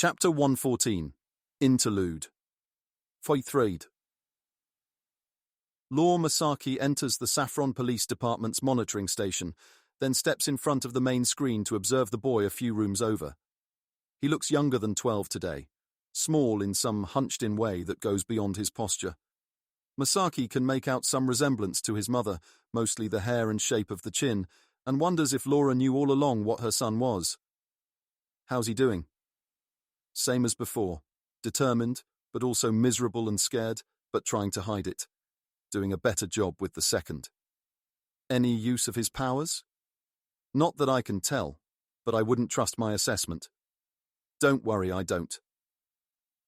Chapter 114. Interlude. XXIII. Law Masaki enters the Saffron Police Department's monitoring station, then steps in front of the main screen to observe the boy a few rooms over. He looks younger than 12 today, small in some hunched-in way that goes beyond his posture. Masaki can make out some resemblance to his mother, mostly the hair and shape of the chin, and wonders if Laura knew all along what her son was. How's he doing? Same as before, determined, but also miserable and scared, but trying to hide it. Doing a better job with the second. Any use of his powers? Not that I can tell, but I wouldn't trust my assessment. Don't worry, I don't.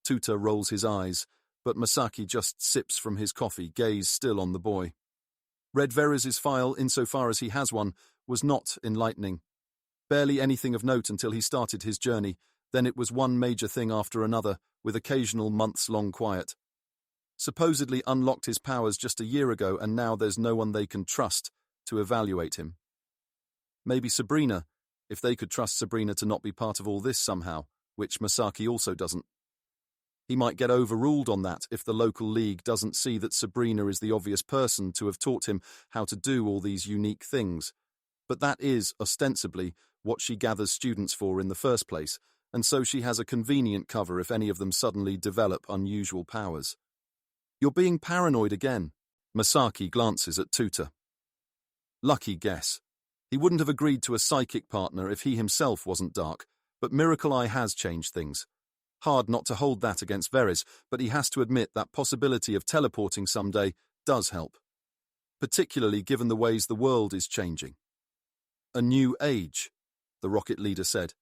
Tuta rolls his eyes, but Masaki just sips from his coffee, gaze still on the boy. Read Veres's file, insofar as he has one, was not enlightening. Barely anything of note until he started his journey, then it was one major thing after another, with occasional months-long quiet. Supposedly unlocked his powers just a year ago, and now there's no one they can trust to evaluate him. Maybe Sabrina, if they could trust Sabrina to not be part of all this somehow, which Masaki also doesn't. He might get overruled on that if the local league doesn't see that Sabrina is the obvious person to have taught him how to do all these unique things. But that is, ostensibly, what she gathers students for in the first place, and so she has a convenient cover if any of them suddenly develop unusual powers. You're being paranoid again. Masaki glances at Tuta. Lucky guess. He wouldn't have agreed to a psychic partner if he himself wasn't dark, but Miracle Eye has changed things. Hard not to hold that against Veres, but he has to admit that possibility of teleporting someday does help. Particularly given the ways the world is changing. A new age, the rocket leader said.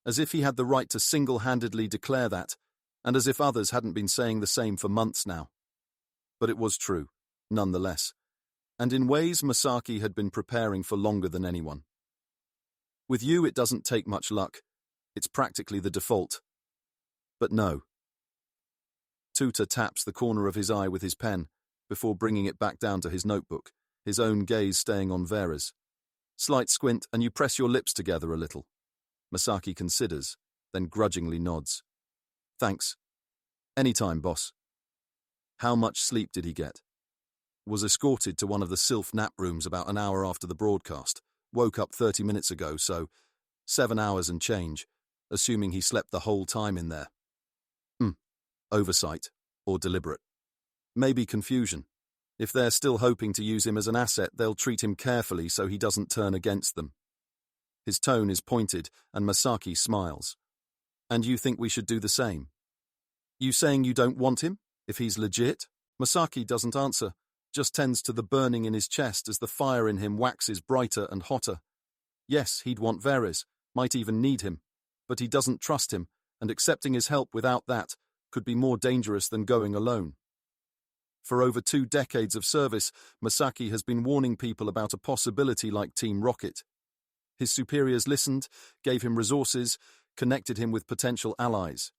As if he had the right to single-handedly declare that, and as if others hadn't been saying the same for months now. But it was true, nonetheless, and in ways Masaki had been preparing for longer than anyone. With you it doesn't take much luck, it's practically the default. But no. Tuta taps the corner of his eye with his pen, before bringing it back down to his notebook, his own gaze staying on Veres. Slight squint and you press your lips together a little. Masaki considers, then grudgingly nods. Thanks. Anytime, boss. How much sleep did he get? Was escorted to one of the Sylph nap rooms about an hour after the broadcast. Woke up 30 minutes ago, so 7 hours and change, assuming he slept the whole time in there. Oversight, or deliberate. Maybe confusion. If they're still hoping to use him as an asset, they'll treat him carefully so he doesn't turn against them. His tone is pointed, and Masaki smiles. And you think we should do the same? You saying you don't want him, if he's legit? Masaki doesn't answer, just tends to the burning in his chest as the fire in him waxes brighter and hotter. Yes, he'd want Veres, might even need him, but he doesn't trust him, and accepting his help without that could be more dangerous than going alone. For over 2 decades of service, Masaki has been warning people about a possibility like Team Rocket. His superiors listened, gave him resources, connected him with potential allies.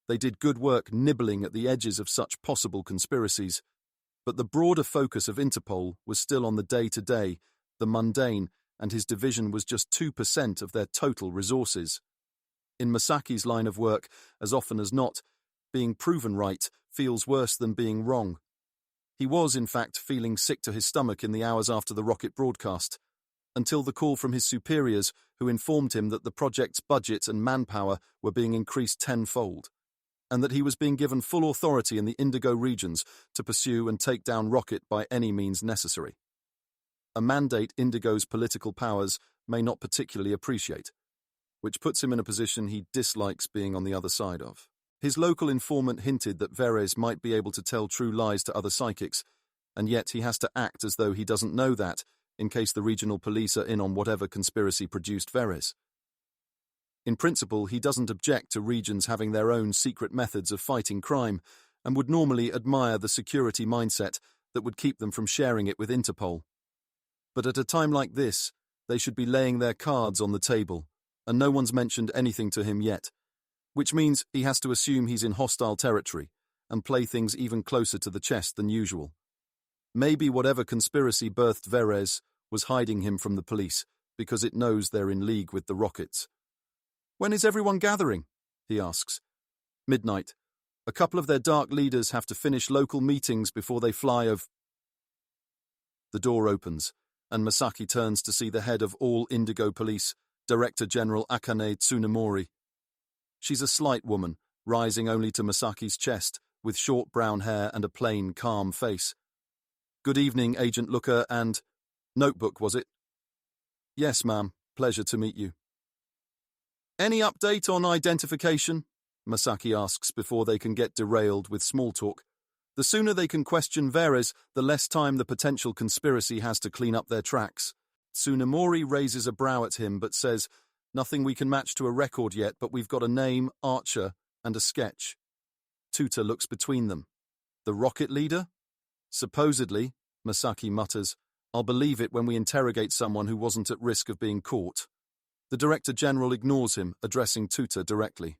They did good work nibbling at the edges of such possible conspiracies, but the broader focus of Interpol was still on the day-to-day, the mundane, and his division was just 2% of their total resources. In Masaki's line of work, as often as not, being proven right feels worse than being wrong. He was, in fact, feeling sick to his stomach in the hours after the rocket broadcast, until the call from his superiors, who informed him that the project's budget and manpower were being increased tenfold, and that he was being given full authority in the Indigo regions to pursue and take down Rocket by any means necessary. A mandate Indigo's political powers may not particularly appreciate, which puts him in a position he dislikes being on the other side of. His local informant hinted that Veres might be able to tell true lies to other psychics, and yet he has to act as though he doesn't know that, in case the regional police are in on whatever conspiracy produced Veres. In principle, he doesn't object to regions having their own secret methods of fighting crime, and would normally admire the security mindset that would keep them from sharing it with Interpol. But at a time like this, they should be laying their cards on the table, and no one's mentioned anything to him yet, which means he has to assume he's in hostile territory and play things even closer to the chest than usual. Maybe whatever conspiracy birthed Veres was hiding him from the police because it knows they're in league with the Rockets. When is everyone gathering? he asks. Midnight. A couple of their dark leaders have to finish local meetings before they fly over. The door opens, and Masaki turns to see the head of all Indigo Police, Director General Akane Tsunemori. She's a slight woman, rising only to Masaki's chest, with short brown hair and a plain, calm face. Good evening, Agent Looker and... Notebook, was it? Yes, ma'am. Pleasure to meet you. Any update on identification? Masaki asks before they can get derailed with small talk. The sooner they can question Veres, the less time the potential conspiracy has to clean up their tracks. Tsunemori raises a brow at him but says, nothing we can match to a record yet, but we've got a name, Archer, and a sketch. Tuta looks between them. The rocket leader? Supposedly, Masaki mutters. I'll believe it when we interrogate someone who wasn't at risk of being caught. The Director General ignores him, addressing Tuta directly.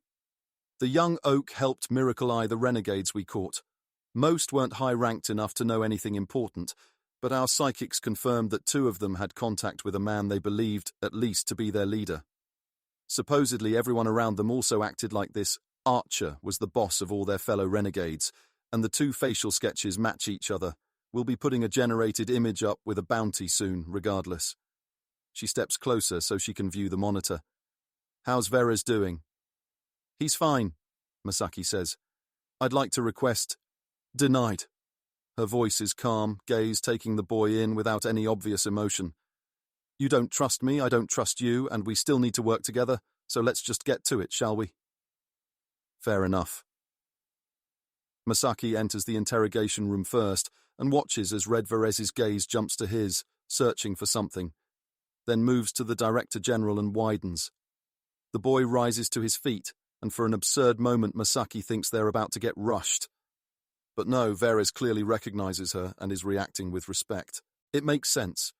The young oak helped Miracle Eye the renegades we caught. Most weren't high-ranked enough to know anything important, but our psychics confirmed that 2 of them had contact with a man they believed, at least, to be their leader. Supposedly everyone around them also acted like this Archer was the boss of all their fellow renegades, and the 2 facial sketches match each other. We'll be putting a generated image up with a bounty soon, regardless. She steps closer so she can view the monitor. How's Veres doing? He's fine, Masaki says. I'd like to request... Denied. Her voice is calm, gaze taking the boy in without any obvious emotion. You don't trust me, I don't trust you, and we still need to work together, so let's just get to it, shall we? Fair enough. Masaki enters the interrogation room first and watches as Red Veres's gaze jumps to his, searching for something, then moves to the Director General and widens. The boy rises to his feet, and for an absurd moment Masaki thinks they're about to get rushed. But no, Veres clearly recognizes her and is reacting with respect. It makes sense.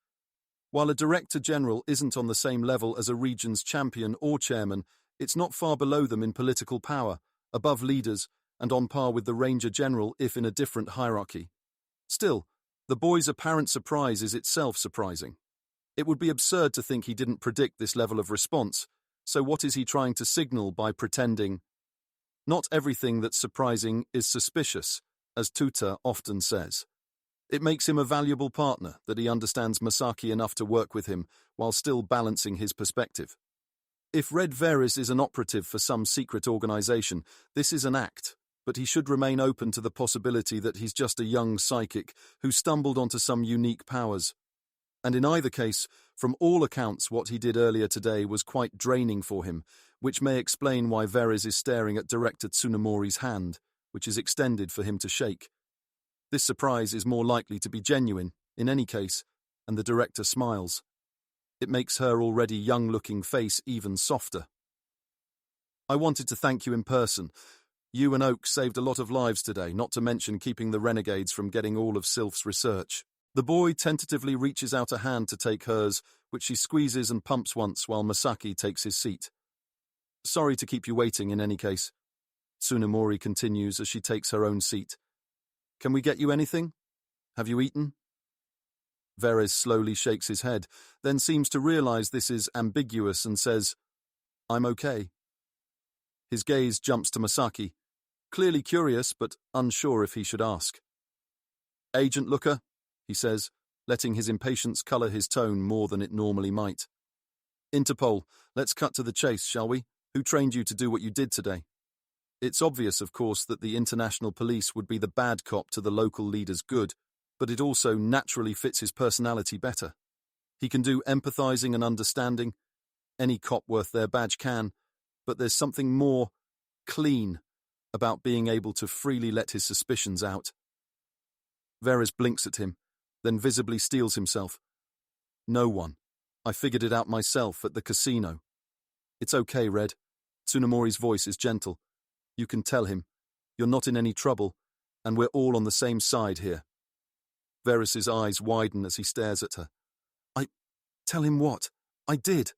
While a Director General isn't on the same level as a region's champion or chairman, it's not far below them in political power, above leaders, and on par with the Ranger General if in a different hierarchy. Still, the boy's apparent surprise is itself surprising. It would be absurd to think he didn't predict this level of response, so what is he trying to signal by pretending? Not everything that's surprising is suspicious, as Tuta often says. It makes him a valuable partner that he understands Masaki enough to work with him while still balancing his perspective. If Red Veres is an operative for some secret organization, this is an act, but he should remain open to the possibility that he's just a young psychic who stumbled onto some unique powers. And in either case, from all accounts what he did earlier today was quite draining for him, which may explain why Veres is staring at Director Tsunemori's hand, which is extended for him to shake. This surprise is more likely to be genuine, in any case, and the director smiles. It makes her already young-looking face even softer. I wanted to thank you in person. You and Oak saved a lot of lives today, not to mention keeping the renegades from getting all of Sylph's research. The boy tentatively reaches out a hand to take hers, which she squeezes and pumps once while Masaki takes his seat. Sorry to keep you waiting in any case. Tsunemori continues as she takes her own seat. Can we get you anything? Have you eaten? Veres slowly shakes his head, then seems to realize this is ambiguous and says, I'm okay. His gaze jumps to Masaki, clearly curious but unsure if he should ask. Agent Looker, he says, letting his impatience color his tone more than it normally might. Interpol, let's cut to the chase, shall we? Who trained you to do what you did today? It's obvious, of course, that the international police would be the bad cop to the local leader's good, but it also naturally fits his personality better. He can do empathizing and understanding. Any cop worth their badge can, but there's something more clean about being able to freely let his suspicions out. Veres blinks at him, then visibly steels himself. No one. I figured it out myself at the casino. It's okay, Red. Tsunemori's voice is gentle. You can tell him. You're not in any trouble, and we're all on the same side here. Veres's eyes widen as he stares at her. Tell him what? I did.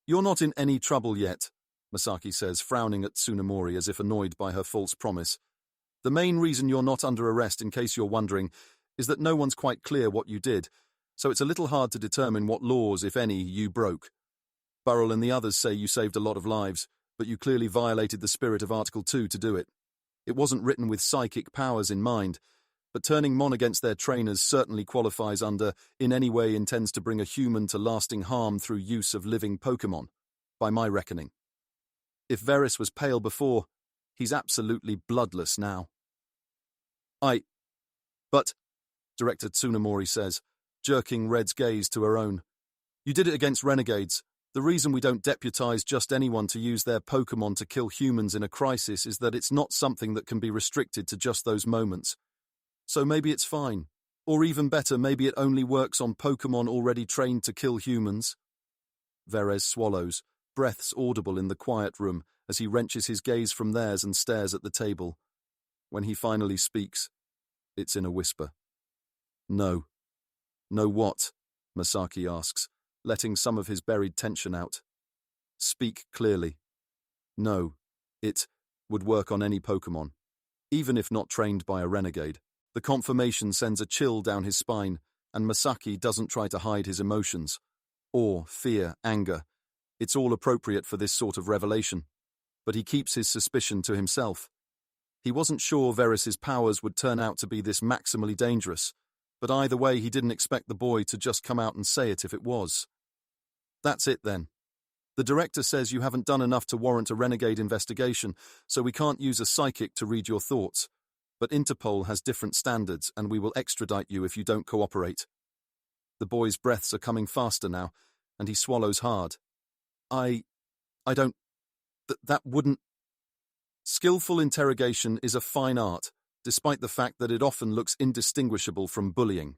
You're not in any trouble yet, Masaki says, frowning at Tsunemori as if annoyed by her false promise. The main reason you're not under arrest, in case you're wondering, is that no one's quite clear what you did, so it's a little hard to determine what laws, if any, you broke. Burrell and the others say you saved a lot of lives, but you clearly violated the spirit of Article 2 to do it. It wasn't written with psychic powers in mind, but turning Mon against their trainers certainly qualifies under in any way intends to bring a human to lasting harm through use of living Pokemon, by my reckoning. If Varys was pale before, he's absolutely bloodless now. But, Director Tsunemori says, jerking Red's gaze to her own. You did it against renegades. The reason we don't deputize just anyone to use their Pokemon to kill humans in a crisis is that it's not something that can be restricted to just those moments. So maybe it's fine. Or even better, maybe it only works on Pokemon already trained to kill humans. Varys swallows, breaths audible in the quiet room as he wrenches his gaze from theirs and stares at the table. When he finally speaks, it's in a whisper. No. No what? Masaki asks, letting some of his buried tension out. Speak clearly. No. It would work on any Pokemon, even if not trained by a renegade. The confirmation sends a chill down his spine, and Masaki doesn't try to hide his emotions. Awe, fear, anger. It's all appropriate for this sort of revelation. But he keeps his suspicion to himself. He wasn't sure Varys's powers would turn out to be this maximally dangerous, but either way he didn't expect the boy to just come out and say it if it was. That's it then. The director says you haven't done enough to warrant a renegade investigation, so we can't use a psychic to read your thoughts. But Interpol has different standards, and we will extradite you if you don't cooperate. The boy's breaths are coming faster now, and he swallows hard. I don't... That wouldn't... Skillful interrogation is a fine art, despite the fact that it often looks indistinguishable from bullying.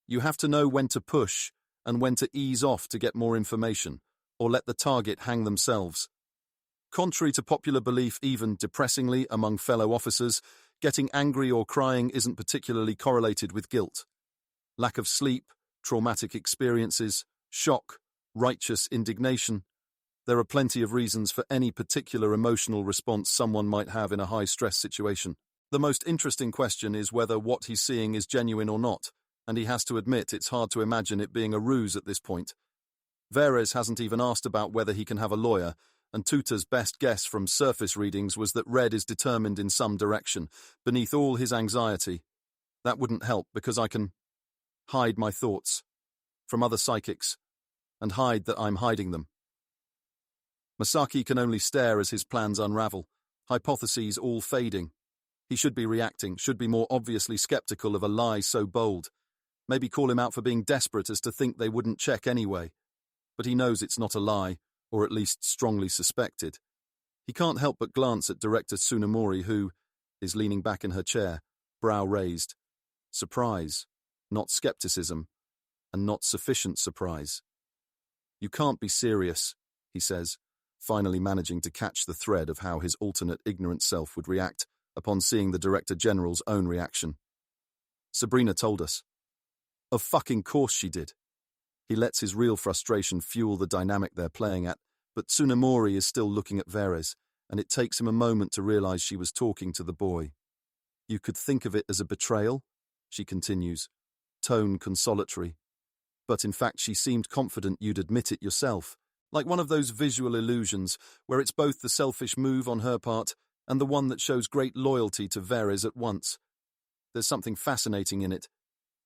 You have to know when to push and when to ease off to get more information, or let the target hang themselves. Contrary to popular belief, even depressingly among fellow officers, getting angry or crying isn't particularly correlated with guilt. Lack of sleep, traumatic experiences, shock, righteous indignation. There are plenty of reasons for any particular emotional response someone might have in a high-stress situation. The most interesting question is whether what he's seeing is genuine or not, and he has to admit it's hard to imagine it being a ruse at this point. Varys hasn't even asked about whether he can have a lawyer, and Tuta's best guess from surface readings was that Red is determined in some direction, beneath all his anxiety. That wouldn't help because I can hide my thoughts from other psychics, and hide that I'm hiding them. Masaki can only stare as his plans unravel, hypotheses all fading. He should be reacting, should be more obviously skeptical of a lie so bold. Maybe call him out for being desperate as to think they wouldn't check anyway. But he knows it's not a lie, or at least strongly suspected. He can't help but glance at Director Tsunemori, who is leaning back in her chair, brow raised. Surprise, not skepticism, and not sufficient surprise. You can't be serious, he says, finally managing to catch the thread of how his alternate ignorant self would react upon seeing the Director General's own reaction. Sabrina told us. Of fucking course she did. He lets his real frustration fuel the dynamic they're playing at, but Tsunemori is still looking at Varys, and it takes him a moment to realize she was talking to the boy. You could think of it as a betrayal, she continues, tone consolatory. But in fact she seemed confident you'd admit it yourself, like one of those visual illusions where it's both the selfish move on her part and the one that shows great loyalty to Varys at once. There's something fascinating in it,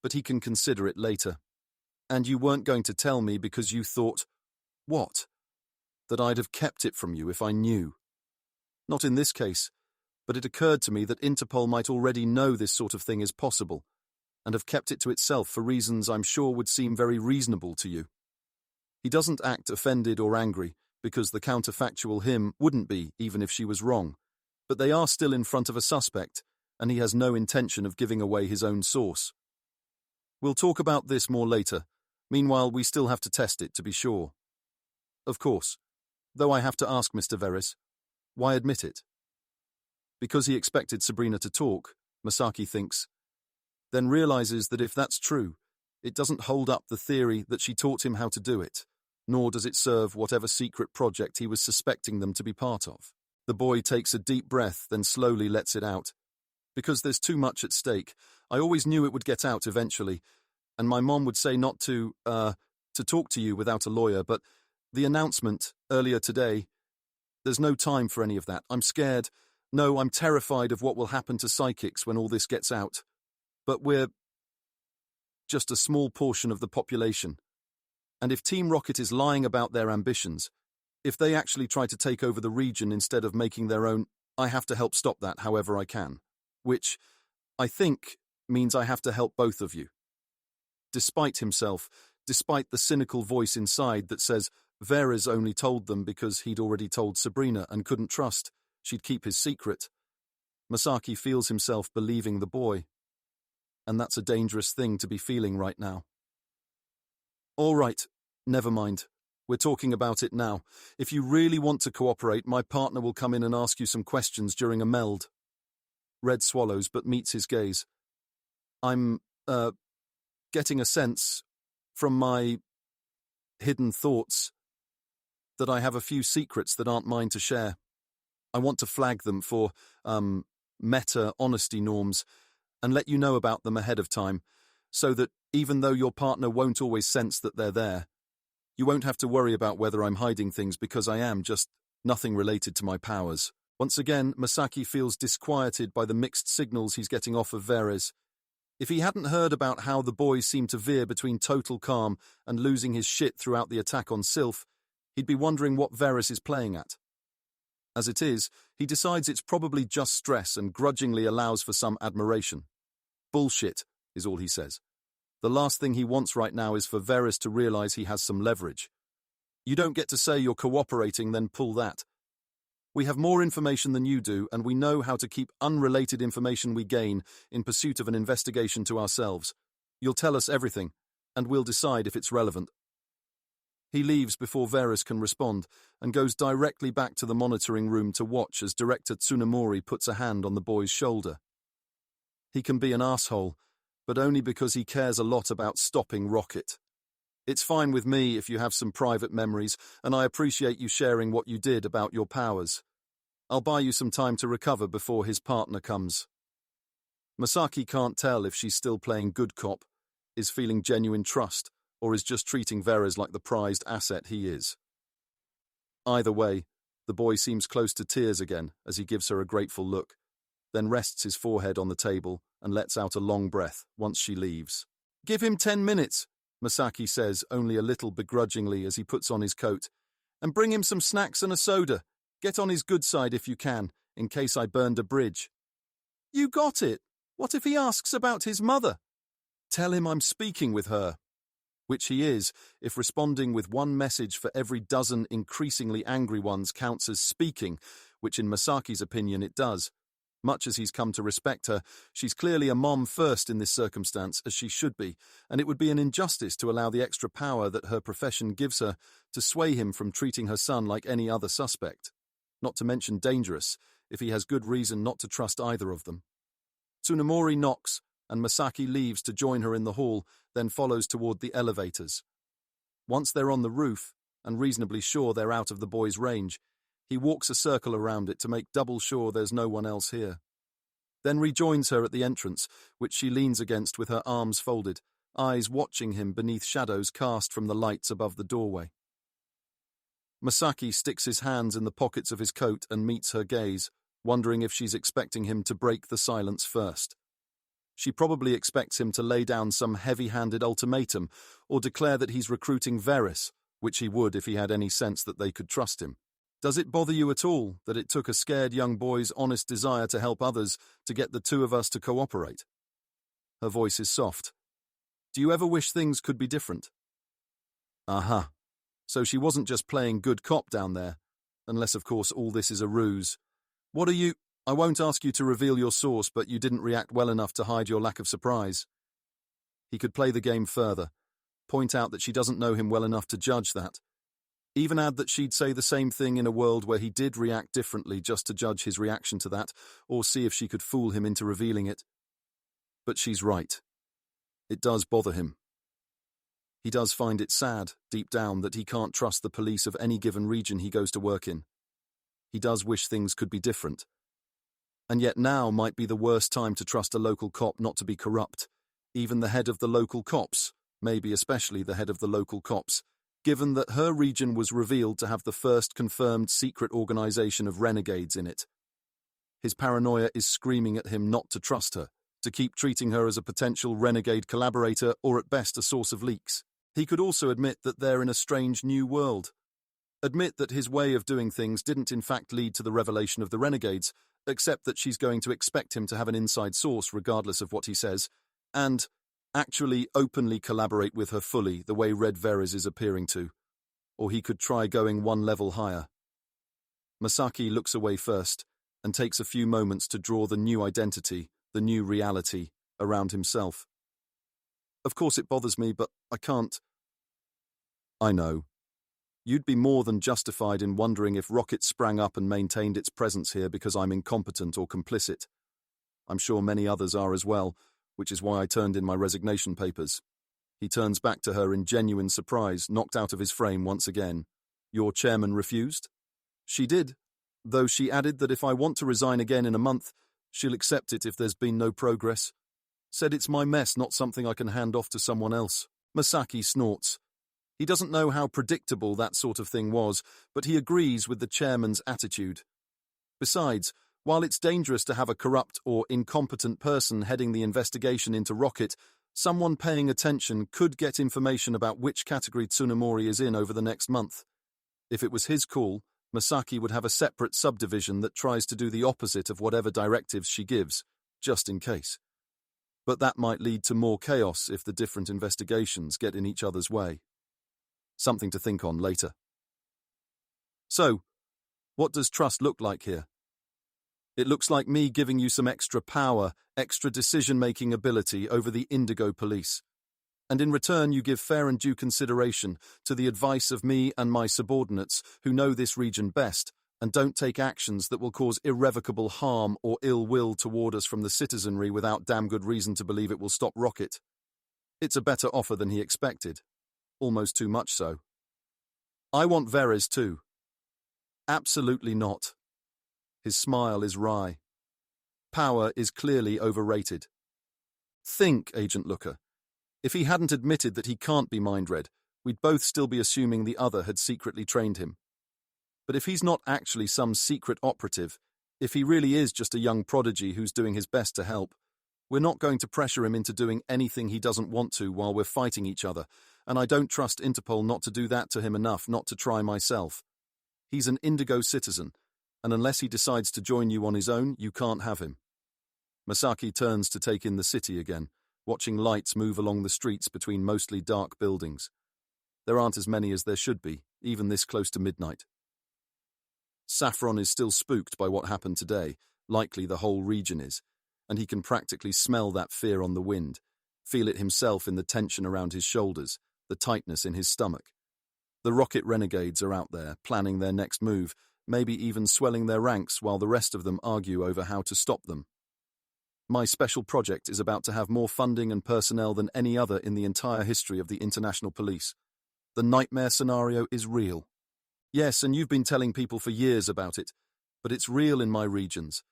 but he can consider it later. And you weren't going to tell me because you thought, what? That I'd have kept it from you if I knew. Not in this case, but it occurred to me that Interpol might already know this sort of thing is possible, and have kept it to itself for reasons I'm sure would seem very reasonable to you. He doesn't act offended or angry, because the counterfactual him wouldn't be, even if she was wrong. But they are still in front of a suspect, and he has no intention of giving away his own source. We'll talk about this more later. Meanwhile, we still have to test it to be sure. Of course. Though I have to ask Mr. Varys, why admit it? Because he expected Sabrina to talk, Masaki thinks, then realizes that if that's true, it doesn't hold up the theory that she taught him how to do it, nor does it serve whatever secret project he was suspecting them to be part of. The boy takes a deep breath, then slowly lets it out. Because there's too much at stake. I always knew it would get out eventually, and my mom would say not to talk to you without a lawyer, but the announcement earlier today, There's no time for any of that. I'm scared. No, I'm terrified of what will happen to psychics when all this gets out. But we're just a small portion of the population. And if Team Rocket is lying about their ambitions, if they actually try to take over the region instead of making their own, I have to help stop that however I can. Which, I think, means I have to help both of you. Despite himself, despite the cynical voice inside that says Vera's only told them because he'd already told Sabrina and couldn't trust she'd keep his secret, Masaki feels himself believing the boy. And that's a dangerous thing to be feeling right now. All right, never mind. We're talking about it now. If you really want to cooperate, my partner will come in and ask you some questions during a meld. Red swallows but meets his gaze. I'm, getting a sense, from my hidden thoughts, that I have a few secrets that aren't mine to share. I want to flag them for, meta-honesty norms and let you know about them ahead of time, so that even though your partner won't always sense that they're there, you won't have to worry about whether I'm hiding things because I am, just nothing related to my powers. Once again, Masaki feels disquieted by the mixed signals he's getting off of Veres. If he hadn't heard about how the boys seemed to veer between total calm and losing his shit throughout the attack on Sylph, he'd be wondering what Veres is playing at. As it is, he decides it's probably just stress and grudgingly allows for some admiration. Bullshit, is all he says. The last thing he wants right now is for Veres to realize he has some leverage. You don't get to say you're cooperating, then pull that. We have more information than you do, and we know how to keep unrelated information we gain in pursuit of an investigation to ourselves. You'll tell us everything, and we'll decide if it's relevant. He leaves before Veres can respond, and goes directly back to the monitoring room to watch as Director Tsunemori puts a hand on the boy's shoulder. He can be an asshole, but only because he cares a lot about stopping Rocket. It's fine with me if you have some private memories, and I appreciate you sharing what you did about your powers. I'll buy you some time to recover before his partner comes. Masaki can't tell if she's still playing good cop, is feeling genuine trust, or is just treating Veres like the prized asset he is. Either way, the boy seems close to tears again as he gives her a grateful look, then rests his forehead on the table and lets out a long breath once she leaves. Give him 10 minutes, Masaki says only a little begrudgingly as he puts on his coat, and bring him some snacks and a soda. Get on his good side if you can, in case I burned a bridge. You got it. What if he asks about his mother? Tell him I'm speaking with her. Which he is, if responding with one message for every dozen increasingly angry ones counts as speaking, which in Masaki's opinion it does. Much as he's come to respect her, she's clearly a mom first in this circumstance, as she should be, and it would be an injustice to allow the extra power that her profession gives her to sway him from treating her son like any other suspect. Not to mention dangerous, if he has good reason not to trust either of them. Tsunemori knocks, and Masaki leaves to join her in the hall, then follows toward the elevators. Once they're on the roof, and reasonably sure they're out of the boy's range, he walks a circle around it to make double sure there's no one else here. Then rejoins her at the entrance, which she leans against with her arms folded, eyes watching him beneath shadows cast from the lights above the doorway. Masaki sticks his hands in the pockets of his coat and meets her gaze, wondering if she's expecting him to break the silence first. She probably expects him to lay down some heavy-handed ultimatum or declare that he's recruiting Veres, which he would if he had any sense that they could trust him. Does it bother you at all that it took a scared young boy's honest desire to help others to get the two of us to cooperate? Her voice is soft. Do you ever wish things could be different? Aha. So she wasn't just playing good cop down there, unless of course all this is a ruse. What are you... I won't ask you to reveal your source, but you didn't react well enough to hide your lack of surprise. He could play the game further, point out that she doesn't know him well enough to judge that, even add that she'd say the same thing in a world where he did react differently just to judge his reaction to that, or see if she could fool him into revealing it. But she's right. It does bother him. He does find it sad, deep down, that he can't trust the police of any given region he goes to work in. He does wish things could be different. And yet now might be the worst time to trust a local cop not to be corrupt. Even the head of the local cops, maybe especially the head of the local cops, given that her region was revealed to have the first confirmed secret organization of renegades in it. His paranoia is screaming at him not to trust her, to keep treating her as a potential renegade collaborator or at best a source of leaks. He could also admit that they're in a strange new world. Admit that his way of doing things didn't in fact lead to the revelation of the renegades, except that she's going to expect him to have an inside source regardless of what he says, and actually openly collaborate with her fully the way Red Veres is appearing to. Or he could try going one level higher. Masaki looks away first and takes a few moments to draw the new identity, the new reality, around himself. Of course it bothers me, but I can't. I know. You'd be more than justified in wondering if Rocket sprang up and maintained its presence here because I'm incompetent or complicit. I'm sure many others are as well, which is why I turned in my resignation papers. He turns back to her in genuine surprise, knocked out of his frame once again. Your chairman refused? She did, though she added that if I want to resign again in a month, she'll accept it if there's been no progress. Said it's my mess, not something I can hand off to someone else. Masaki snorts. He doesn't know how predictable that sort of thing was, but he agrees with the chairman's attitude. Besides, while it's dangerous to have a corrupt or incompetent person heading the investigation into Rocket, someone paying attention could get information about which category Tsunemori is in over the next month. If it was his call, Masaki would have a separate subdivision that tries to do the opposite of whatever directives she gives, just in case. But that might lead to more chaos if the different investigations get in each other's way. Something to think on later. So, what does trust look like here? It looks like me giving you some extra power, extra decision-making ability over the Indigo Police. And in return you give fair and due consideration to the advice of me and my subordinates who know this region best and don't take actions that will cause irrevocable harm or ill will toward us from the citizenry without damn good reason to believe it will stop Rocket. It's a better offer than he expected. Almost too much so. I want Veres too. Absolutely not. His smile is wry. Power is clearly overrated. Think, Agent Looker. If he hadn't admitted that he can't be mind-read, we'd both still be assuming the other had secretly trained him. But if he's not actually some secret operative, if he really is just a young prodigy who's doing his best to help, we're not going to pressure him into doing anything he doesn't want to while we're fighting each other, and I don't trust Interpol not to do that to him enough not to try myself. He's an Indigo citizen, and unless he decides to join you on his own, you can't have him. Masaki turns to take in the city again, watching lights move along the streets between mostly dark buildings. There aren't as many as there should be, even this close to midnight. Saffron is still spooked by what happened today, likely the whole region is, and he can practically smell that fear on the wind, feel it himself in the tension around his shoulders, the tightness in his stomach. The Rocket renegades are out there, planning their next move, maybe even swelling their ranks while the rest of them argue over how to stop them. My special project is about to have more funding and personnel than any other in the entire history of the International Police. The nightmare scenario is real. Yes, and you've been telling people for years about it, but it's real in my regions.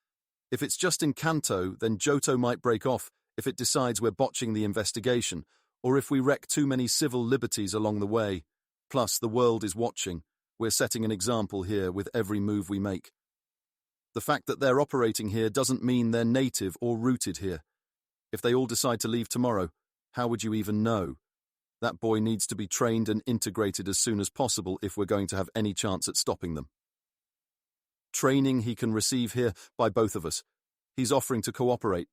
If it's just in Kanto, then Johto might break off if it decides we're botching the investigation, or if we wreck too many civil liberties along the way. Plus, the world is watching. We're setting an example here with every move we make. The fact that they're operating here doesn't mean they're native or rooted here. If they all decide to leave tomorrow, how would you even know? That boy needs to be trained and integrated as soon as possible if we're going to have any chance at stopping them. Training he can receive here by both of us. He's offering to cooperate.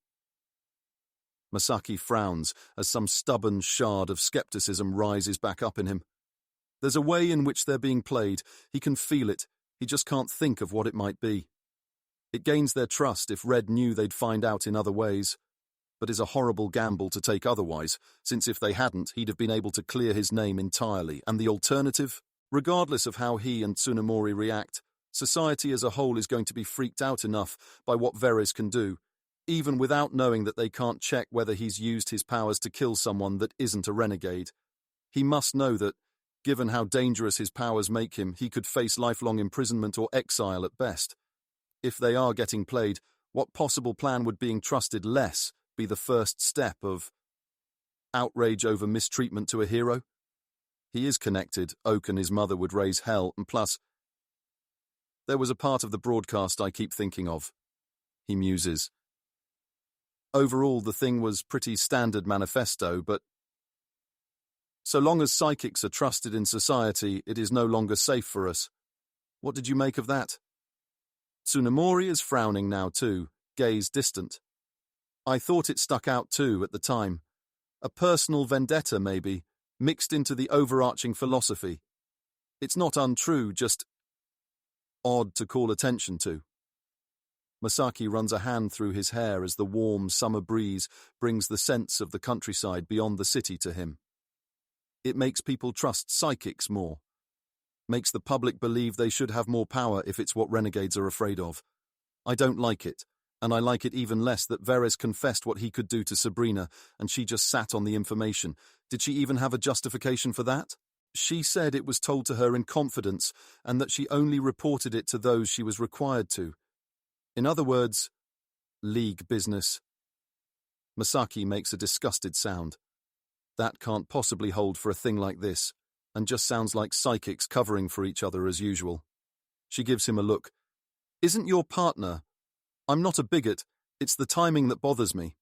Masaki frowns as some stubborn shard of skepticism rises back up in him. There's a way in which they're being played. He can feel it. He just can't think of what it might be. It gains their trust if Red knew they'd find out in other ways, but is a horrible gamble to take otherwise, since if they hadn't, he'd have been able to clear his name entirely, and the alternative, regardless of how he and Tsunemori react, society as a whole is going to be freaked out enough by what Veres can do, even without knowing that they can't check whether he's used his powers to kill someone that isn't a renegade. He must know that, given how dangerous his powers make him, he could face lifelong imprisonment or exile at best. If they are getting played, what possible plan would being trusted less be the first step of outrage over mistreatment to a hero? He is connected. Oak and his mother would raise hell, and plus, there was a part of the broadcast I keep thinking of. He muses. Overall, the thing was pretty standard manifesto, but so long as psychics are trusted in society, it is no longer safe for us. What did you make of that? Tsunemori is frowning now too, gaze distant. I thought it stuck out too at the time. A personal vendetta, maybe, mixed into the overarching philosophy. It's not untrue, just odd to call attention to. Masaki runs a hand through his hair as the warm summer breeze brings the sense of the countryside beyond the city to him. It makes people trust psychics more. Makes the public believe they should have more power if it's what renegades are afraid of. I don't like it, and I like it even less that Veres confessed what he could do to Sabrina, and she just sat on the information. Did she even have a justification for that? She said it was told to her in confidence, and that she only reported it to those she was required to. In other words, league business. Masaki makes a disgusted sound. That can't possibly hold for a thing like this, and just sounds like psychics covering for each other as usual. She gives him a look. Isn't your partner? I'm not a bigot, it's the timing that bothers me.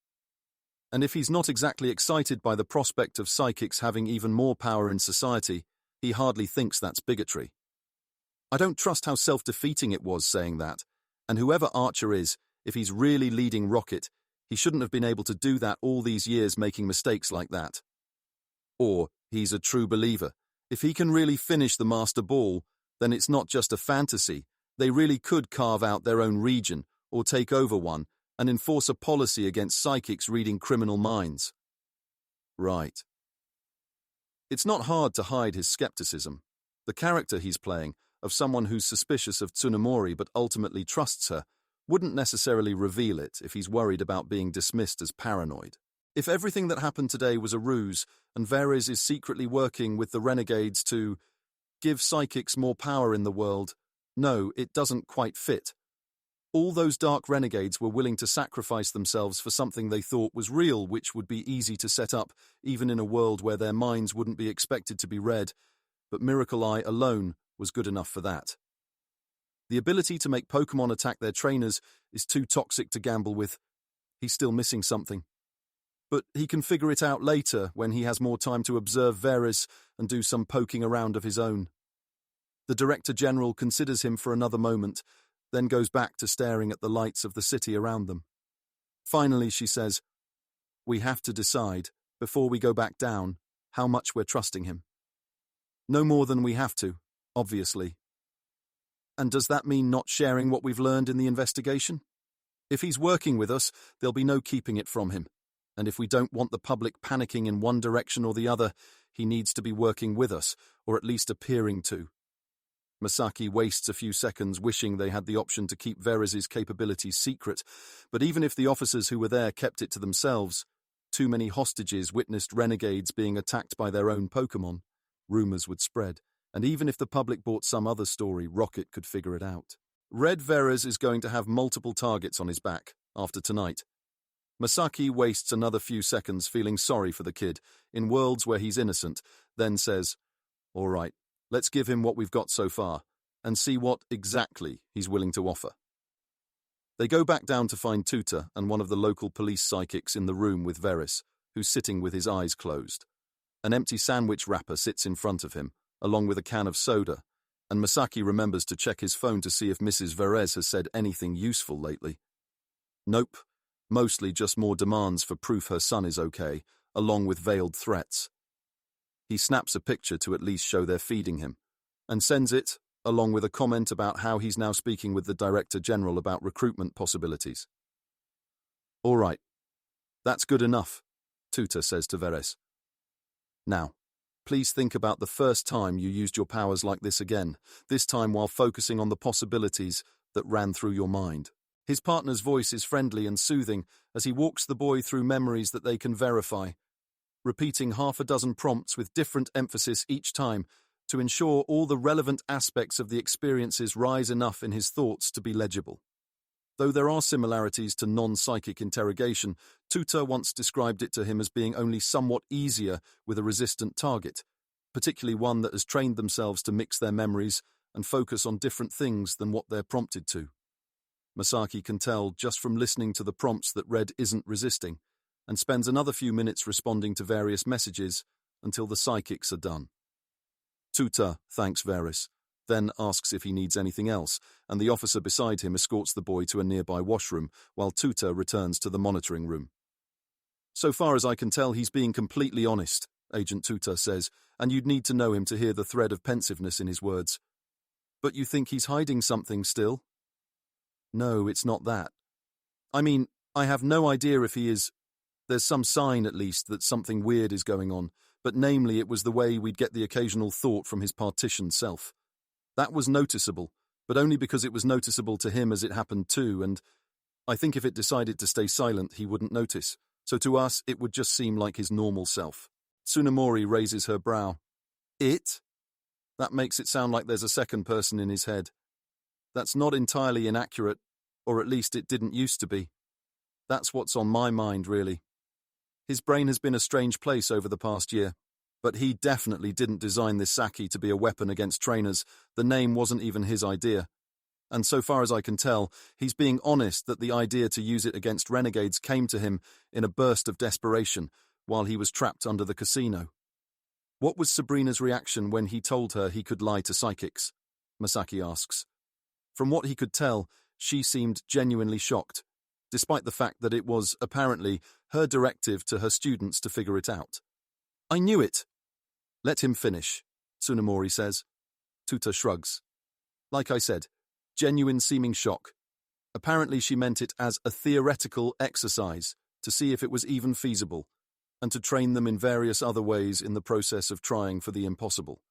And if he's not exactly excited by the prospect of psychics having even more power in society, he hardly thinks that's bigotry. I don't trust how self-defeating it was saying that, and whoever Archer is, if he's really leading Rocket, he shouldn't have been able to do that all these years making mistakes like that. Or he's a true believer. If he can really finish the Master Ball, then it's not just a fantasy. They really could carve out their own region, or take over one, and enforce a policy against psychics reading criminal minds. Right. It's not hard to hide his skepticism. The character he's playing, of someone who's suspicious of Tsunemori but ultimately trusts her, wouldn't necessarily reveal it if he's worried about being dismissed as paranoid. If everything that happened today was a ruse, and Veres is secretly working with the renegades to give psychics more power in the world, no, it doesn't quite fit. All those dark renegades were willing to sacrifice themselves for something they thought was real, which would be easy to set up, even in a world where their minds wouldn't be expected to be read, but Miracle Eye alone was good enough for that. The ability to make Pokémon attack their trainers is too toxic to gamble with. He's still missing something. But he can figure it out later when he has more time to observe Veres and do some poking around of his own. The Director General considers him for another moment, then goes back to staring at the lights of the city around them. Finally, she says, "We have to decide, before we go back down, how much we're trusting him. No more than we have to, obviously. And does that mean not sharing what we've learned in the investigation? If he's working with us, there'll be no keeping it from him. And if we don't want the public panicking in one direction or the other, he needs to be working with us, or at least appearing to." Masaki wastes a few seconds wishing they had the option to keep Veres's capabilities secret, but even if the officers who were there kept it to themselves, too many hostages witnessed renegades being attacked by their own Pokémon. Rumors would spread, and even if the public bought some other story, Rocket could figure it out. Red Veres is going to have multiple targets on his back after tonight. Masaki wastes another few seconds feeling sorry for the kid, in worlds where he's innocent, then says, "All right, let's give him what we've got so far, and see what exactly he's willing to offer." They go back down to find Tuta and one of the local police psychics in the room with Veres, who's sitting with his eyes closed. An empty sandwich wrapper sits in front of him, along with a can of soda, and Masaki remembers to check his phone to see if Mrs. Veres has said anything useful lately. Nope. Mostly just more demands for proof her son is okay, along with veiled threats. He snaps a picture to at least show they're feeding him, and sends it, along with a comment about how he's now speaking with the Director General about recruitment possibilities. "All right, that's good enough," Tuta says to Veres. "Now, please think about the first time you used your powers like this again, this time while focusing on the possibilities that ran through your mind." His partner's voice is friendly and soothing as he walks the boy through memories that they can verify, repeating half a dozen prompts with different emphasis each time to ensure all the relevant aspects of the experiences rise enough in his thoughts to be legible. Though there are similarities to non-psychic interrogation, Tuta once described it to him as being only somewhat easier with a resistant target, particularly one that has trained themselves to mix their memories and focus on different things than what they're prompted to. Masaki can tell just from listening to the prompts that Red isn't resisting, and spends another few minutes responding to various messages until the psychics are done. Tuta thanks Varys, then asks if he needs anything else, and the officer beside him escorts the boy to a nearby washroom, while Tuta returns to the monitoring room. So far as I can tell, he's being completely honest, Agent Tuta says, and you'd need to know him to hear the thread of pensiveness in his words. But you think he's hiding something still? No, it's not that. I mean, I have no idea if he is. There's some sign, at least, that something weird is going on, but namely it was the way we'd get the occasional thought from his partitioned self. That was noticeable, but only because it was noticeable to him as it happened too, and I think if it decided to stay silent, he wouldn't notice. So to us, it would just seem like his normal self. Tsunemori raises her brow. It? That makes it sound like there's a second person in his head. That's not entirely inaccurate, or at least it didn't used to be. That's what's on my mind, really. His brain has been a strange place over the past year, but he definitely didn't design this Saki to be a weapon against trainers. The name wasn't even his idea. And so far as I can tell, he's being honest that the idea to use it against renegades came to him in a burst of desperation while he was trapped under the casino. What was Sabrina's reaction when he told her he could lie to psychics? Masaki asks. From what he could tell, she seemed genuinely shocked, despite the fact that it was, apparently, her directive to her students to figure it out. I knew it. Let him finish, Tsunemori says. Tuta shrugs. Like I said, genuine seeming shock. Apparently she meant it as a theoretical exercise to see if it was even feasible, and to train them in various other ways in the process of trying for the impossible.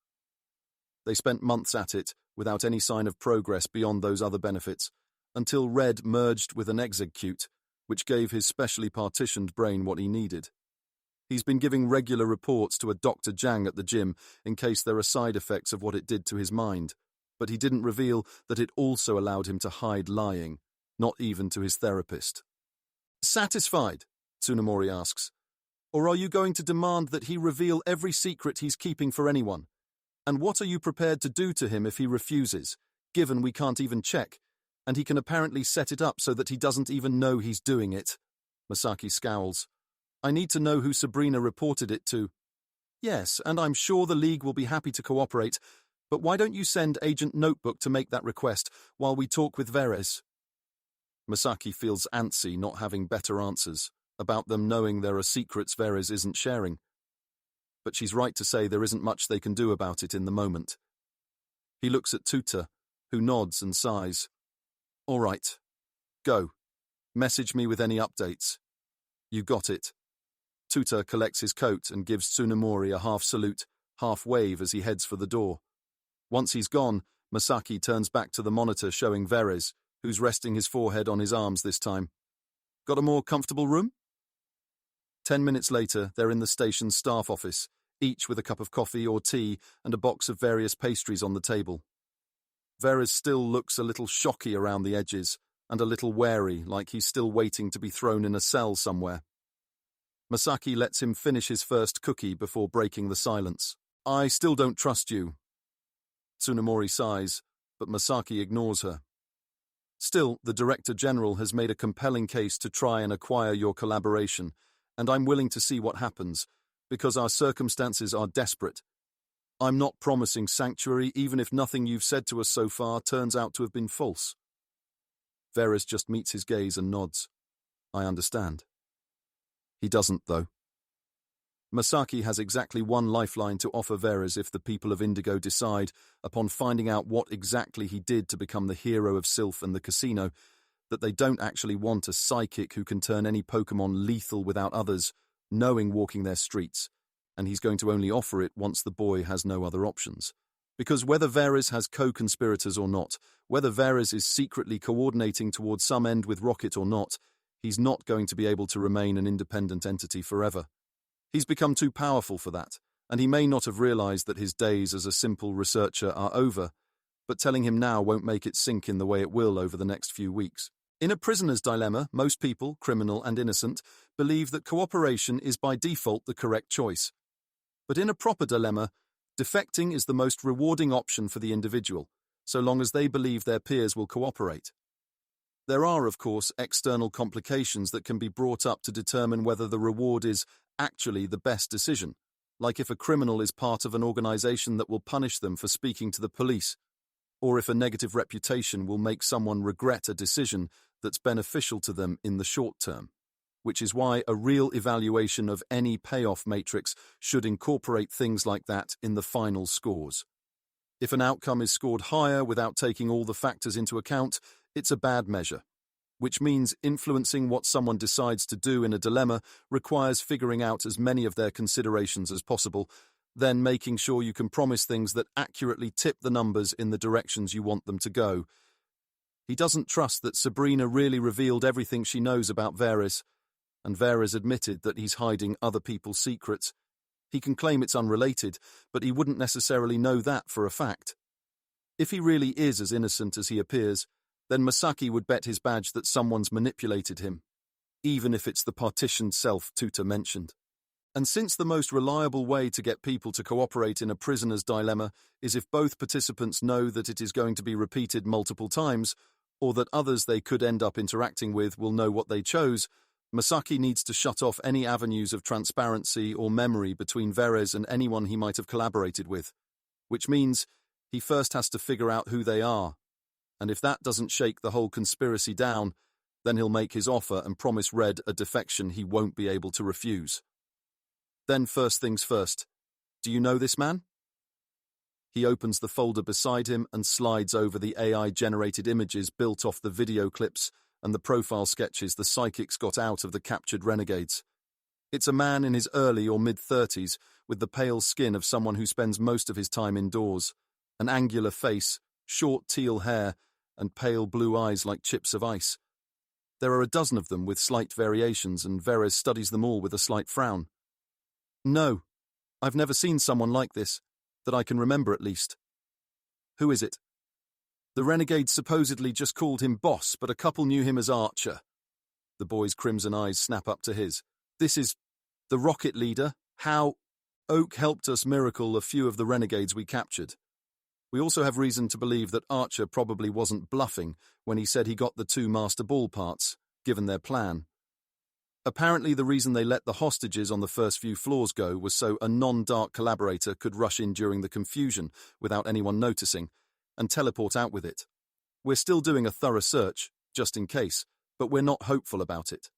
They spent months at it, without any sign of progress beyond those other benefits, until Red merged with an execute, which gave his specially partitioned brain what he needed. He's been giving regular reports to a Dr. Jang at the gym in case there are side effects of what it did to his mind, but he didn't reveal that it also allowed him to hide lying, not even to his therapist. Satisfied? Tsunemori asks. Or are you going to demand that he reveal every secret he's keeping for anyone? And what are you prepared to do to him if he refuses, given we can't even check, and he can apparently set it up so that he doesn't even know he's doing it? Masaki scowls. I need to know who Sabrina reported it to. Yes, and I'm sure the League will be happy to cooperate, but why don't you send Agent Notebook to make that request while we talk with Varys? Masaki feels antsy not having better answers, about them knowing there are secrets Varys isn't sharing. But she's right to say there isn't much they can do about it in the moment. He looks at Tuta, who nods and sighs. All right. Go. Message me with any updates. You got it. Tuta collects his coat and gives Tsunemori a half-salute, half-wave as he heads for the door. Once he's gone, Masaki turns back to the monitor showing Varys, who's resting his forehead on his arms this time. Got a more comfortable room? 10 minutes later, they're in the station's staff office, each with a cup of coffee or tea and a box of various pastries on the table. Varys still looks a little shocky around the edges and a little wary, like he's still waiting to be thrown in a cell somewhere. Masaki lets him finish his first cookie before breaking the silence. I still don't trust you. Tsunemori sighs, but Masaki ignores her. Still, the Director General has made a compelling case to try and acquire your collaboration, and I'm willing to see what happens, because our circumstances are desperate. I'm not promising sanctuary even if nothing you've said to us so far turns out to have been false. Varys just meets his gaze and nods. I understand. He doesn't, though. Masaki has exactly one lifeline to offer Varys if the people of Indigo decide, upon finding out what exactly he did to become the hero of Sylph and the casino, that they don't actually want a psychic who can turn any Pokemon lethal without others, knowing walking their streets, and he's going to only offer it once the boy has no other options. Because whether Varys has co-conspirators or not, whether Varys is secretly coordinating towards some end with Rocket or not, he's not going to be able to remain an independent entity forever. He's become too powerful for that, and he may not have realized that his days as a simple researcher are over, but telling him now won't make it sink in the way it will over the next few weeks. In a prisoner's dilemma, most people, criminal and innocent, believe that cooperation is by default the correct choice. But in a proper dilemma, Defecting is the most rewarding option for the individual, so long as they believe their peers will cooperate. There are, of course, external complications that can be brought up to determine whether the reward is actually the best decision, like if a criminal is part of an organization that will punish them for speaking to the police, or if a negative reputation will make someone regret a decision that's beneficial to them in the short term, which is why a real evaluation of any payoff matrix should incorporate things like that in the final scores. If an outcome is scored higher without taking all the factors into account, it's a bad measure, which means influencing what someone decides to do in a dilemma requires figuring out as many of their considerations as possible, then making sure you can promise things that accurately tip the numbers in the directions you want them to go. He doesn't trust that Sabrina really revealed everything she knows about Veres, and Veres admitted that he's hiding other people's secrets. He can claim it's unrelated, but he wouldn't necessarily know that for a fact. If he really is as innocent as he appears, then Masaki would bet his badge that someone's manipulated him, even if it's the partitioned self Tuta mentioned. And since the most reliable way to get people to cooperate in a prisoner's dilemma is if both participants know that it is going to be repeated multiple times, or that others they could end up interacting with will know what they chose, Masaki needs to shut off any avenues of transparency or memory between Veres and anyone he might have collaborated with, which means he first has to figure out who they are, and if that doesn't shake the whole conspiracy down, then he'll make his offer and promise Red a defection he won't be able to refuse. Then first things first, do you know this man? He opens the folder beside him and slides over the AI-generated images built off the video clips and the profile sketches the psychics got out of the captured renegades. It's a man in his early or mid-30s with the pale skin of someone who spends most of his time indoors, an angular face, short teal hair, and pale blue eyes like chips of ice. There are a dozen of them with slight variations, and Veres studies them all with a slight frown. No, I've never seen someone like this, that I can remember at least. Who is it? The renegades supposedly just called him boss, but a couple knew him as Archer. The boy's crimson eyes snap up to his. This is the rocket leader. How Oak helped us miracle a few of the renegades we captured. We also have reason to believe that Archer probably wasn't bluffing when he said he got the 2 master ball parts, given their plan. Apparently the reason they let the hostages on the first few floors go was so a non-dark collaborator could rush in during the confusion without anyone noticing, and teleport out with it. We're still doing a thorough search, just in case, but we're not hopeful about it.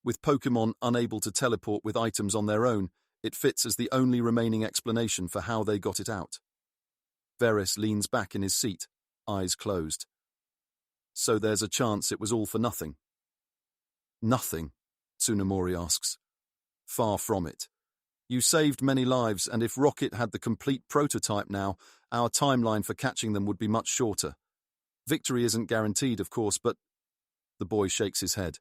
With Pokémon unable to teleport with items on their own, it fits as the only remaining explanation for how they got it out. Veres leans back in his seat, eyes closed. So there's a chance it was all for nothing. Nothing? Tsunemori asks. Far from it. You saved many lives, and if Rocket had the complete prototype now, our timeline for catching them would be much shorter. Victory isn't guaranteed, of course, but... The boy shakes his head.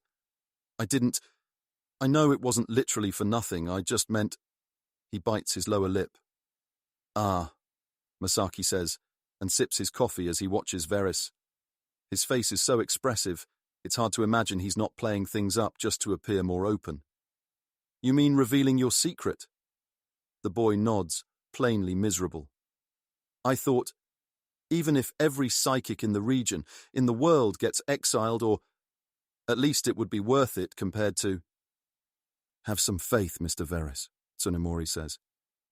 I know it wasn't literally for nothing, I just meant... He bites his lower lip. Ah, Masaki says, and sips his coffee as he watches Veres. His face is so expressive, it's hard to imagine he's not playing things up just to appear more open. You mean revealing your secret? The boy nods, plainly miserable. I thought, even if every psychic in the region, in the world, gets exiled, or at least it would be worth it compared to... Have some faith, Mr. Veres, Tsunemori says,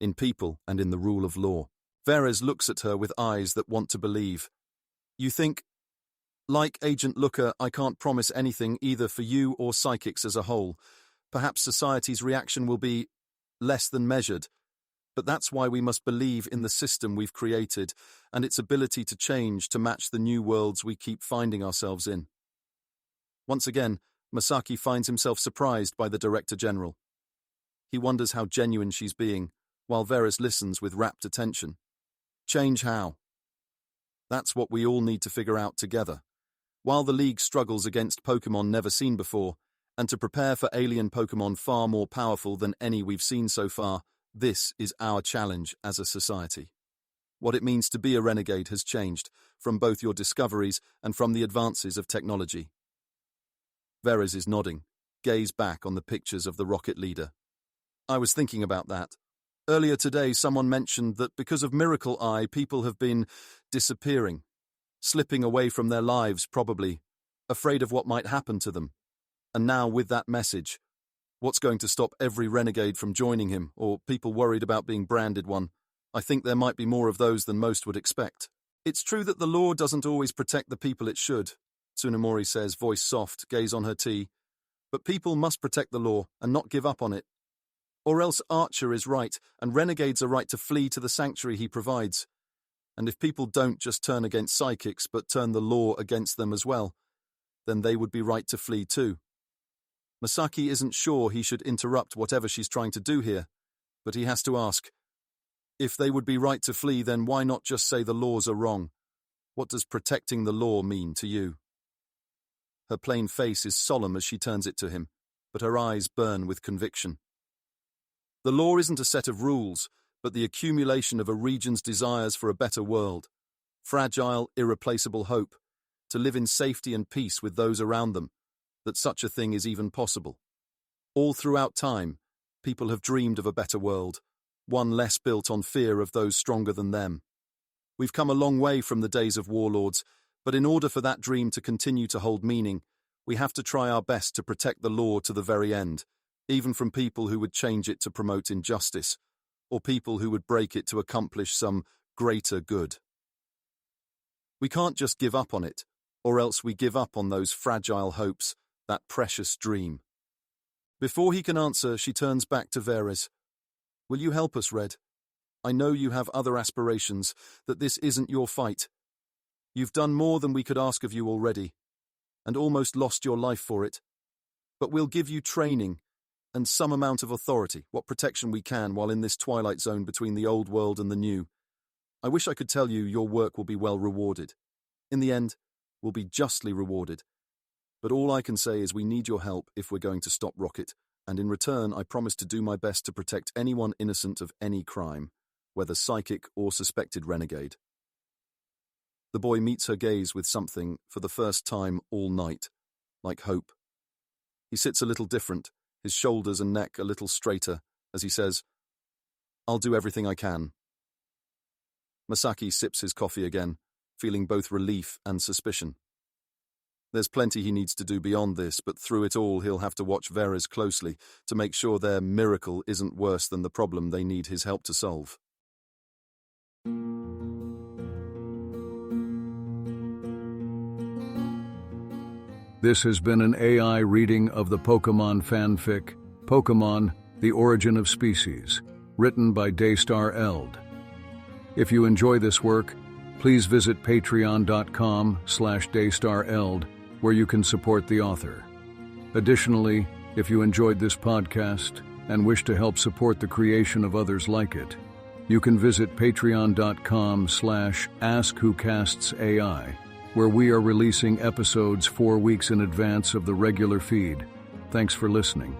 in people and in the rule of law. Veres looks at her with eyes that want to believe. You think... Like Agent Looker, I can't promise anything either for you or psychics as a whole. Perhaps society's reaction will be less than measured, but that's why we must believe in the system we've created and its ability to change to match the new worlds we keep finding ourselves in. Once again, Masaki finds himself surprised by the Director General. He wonders how genuine she's being, while Veres listens with rapt attention. Change how? That's what we all need to figure out together. While the League struggles against Pokémon never seen before, and to prepare for alien Pokémon far more powerful than any we've seen so far, this is our challenge as a society. What it means to be a renegade has changed, from both your discoveries and from the advances of technology. Veres is nodding, gaze back on the pictures of the rocket leader. I was thinking about that. Earlier today, someone mentioned that because of Miracle Eye, people have been disappearing, slipping away from their lives probably, afraid of what might happen to them. And now with that message, what's going to stop every renegade from joining him, or people worried about being branded one? I think there might be more of those than most would expect. It's true that the law doesn't always protect the people it should, Tsunemori says, voice soft, gaze on her tea. But people must protect the law and not give up on it. Or else Archer is right, and renegades are right to flee to the sanctuary he provides. And if people don't just turn against psychics, but turn the law against them as well, then they would be right to flee too. Masaki isn't sure he should interrupt whatever she's trying to do here, but he has to ask, if they would be right to flee, then why not just say the laws are wrong? What does protecting the law mean to you? Her plain face is solemn as she turns it to him, but her eyes burn with conviction. The law isn't a set of rules, but the accumulation of a region's desires for a better world, fragile, irreplaceable hope, to live in safety and peace with those around them, that such a thing is even possible. All throughout time, people have dreamed of a better world, one less built on fear of those stronger than them. We've come a long way from the days of warlords, but in order for that dream to continue to hold meaning, we have to try our best to protect the law to the very end, even from people who would change it to promote injustice, or people who would break it to accomplish some greater good. We can't just give up on it, or else we give up on those fragile hopes, that precious dream. Before he can answer, she turns back to Veres. Will you help us, Red? I know you have other aspirations, that this isn't your fight. You've done more than we could ask of you already, and almost lost your life for it. But we'll give you training, and some amount of authority, what protection we can while in this twilight zone between the old world and the new. I wish I could tell you your work will be well rewarded. In the end, we'll be justly rewarded. But all I can say is we need your help if we're going to stop Rocket, and in return I promise to do my best to protect anyone innocent of any crime, whether psychic or suspected renegade. The boy meets her gaze with something, for the first time all night, like hope. He sits a little different, his shoulders and neck a little straighter, as he says, I'll do everything I can. Masaki sips his coffee again, feeling both relief and suspicion. There's plenty he needs to do beyond this, but through it all he'll have to watch Veres closely to make sure their miracle isn't worse than the problem they need his help to solve. This has been an AI reading of the Pokemon fanfic, Pokemon, The Origin of Species, written by Daystar Eld. If you enjoy this work, please visit patreon.com/daystareld, where you can support the author. Additionally, if you enjoyed this podcast and wish to help support the creation of others like it, you can visit patreon.com/askwhocastsai, where we are releasing episodes 4 weeks in advance of the regular feed. Thanks for listening.